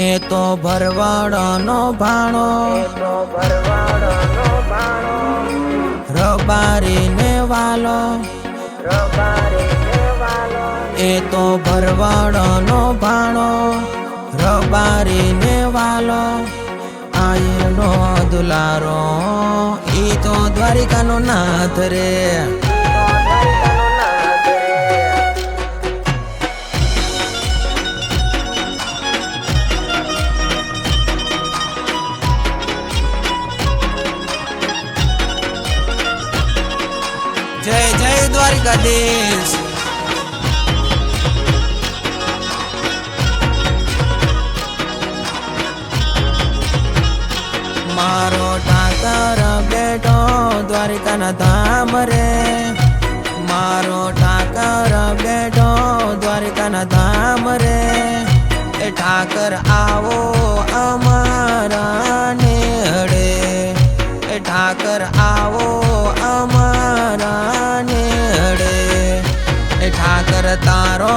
એ તો ભરવાડનો ભાણો, રબારીને વાલો, એ તો ભરવાડનો ભાણો, રબારીને વાલો, આયનો દુલારો, ઈ તો દ્વારિકાનો નાથ રે. જય જય દ્વારિકાધીશ. મારો ઠાકર બેઠો દ્વારિકાના ધામ રે, મારો ઠાકર બેઠો દ્વારિકાના ધામ રે. એ ઠાકર આવો અમારા નેહડે, એ ઠાકર આવો અમારા નેહડે. એ ઠાકર તારો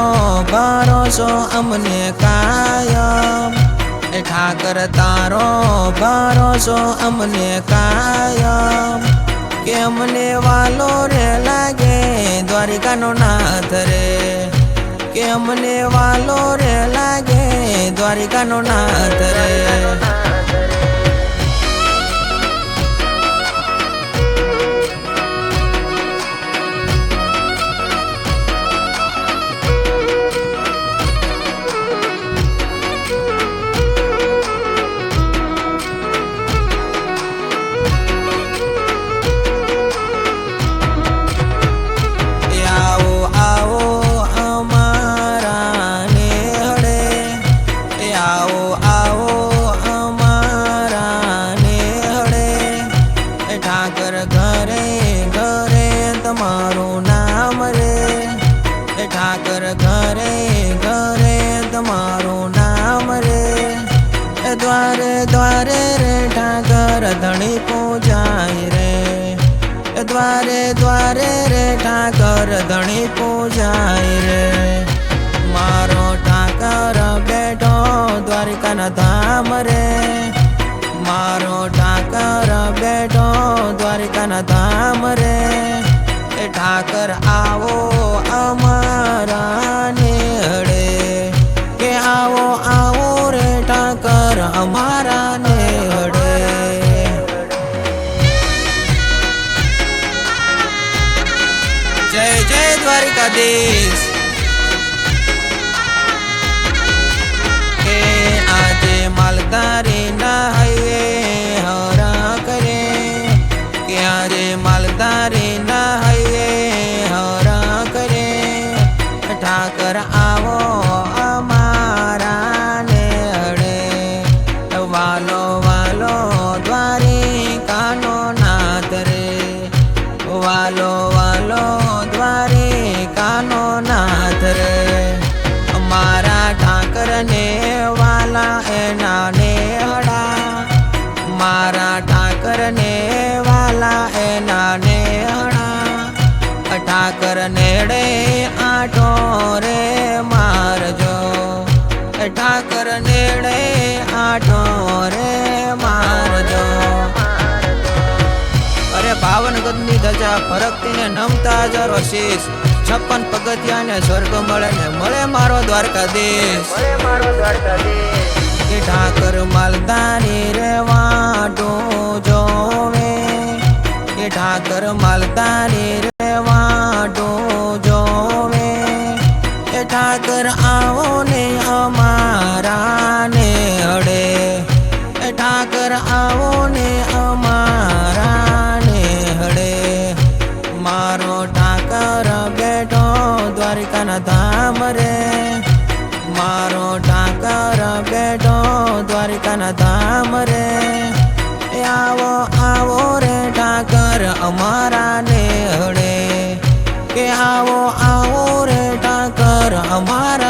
ભરોસો અમને કાયમ, એ ઠાકર તારો ભરોસો અમને કાયમ. કે અમને વાલો રે લાગે દ્વારિકાનો નાથ રે, કે અમને વાલો રે લાગે દ્વારિકાનો નાથ રે. ઠાકર ઘરે ઘરે તમારું નામ રે, એ ઠાકર ઘરે ઘરે તમારું નામ રે. એ દ્વારે દ્વારે રે ઠાકર ધણી પૂજાય રે, એ દ્વારે દ્વારે રે ઠાકર ધણી પૂજાય રે. મારો ઠાકર બેઠો દ્વારિકાના ધામ રે, મારો ઠાકર બેઠો દ્વારિકાના ધામ રે. એ ઠાકર આવો અમારા નેહડે, કે આવો આવો રે ઠાકર અમારા નેહડે. જય જય દ્વારિકાધીશ. કે આજે માલધારી ના હૈયે હરા કરે, કે આજે માલધારી ના હૈયે હરા કરે. ઠાકર આવો અમારા નેહડે, વાલો વાલો દ્વારિકાનો નાથ રે, વાલો વાલો દ્વારિકાનો નાથ રે. અમારા ઠાકરને વાલા એના નેહડા, મારા ઠાકરને વાલા એના નેહડા. ઠાકર નેડે આટો રે મારજો, ઠાકર નેડે આટો રે મારજો. અરે પાવન ગદની ધજા ફરકતીને નમતા હજારો શીશ, 56 પગથિયાને સ્વર્ગ મળે ને મળે મારો દ્વારકાધીશ. કે ઠાકર માલધારી રે વાટું જોવે, કે ઠાકર માલધારી રે વાટું જોવે. એ ઠાકર આવો ને અમારા નેહડે, એ ઠાકર આવો ને અમારા નેહડે. મારો ઠાકર બેઠો દ્વારિકાના ધામ રે, મારો ઠાકર બેઠો દ્વારિકાના ધામ રે. એ આવો આવો રે ઠાકર અમારા નેહડે, કે આવો આવો રે ઠાકર અમારા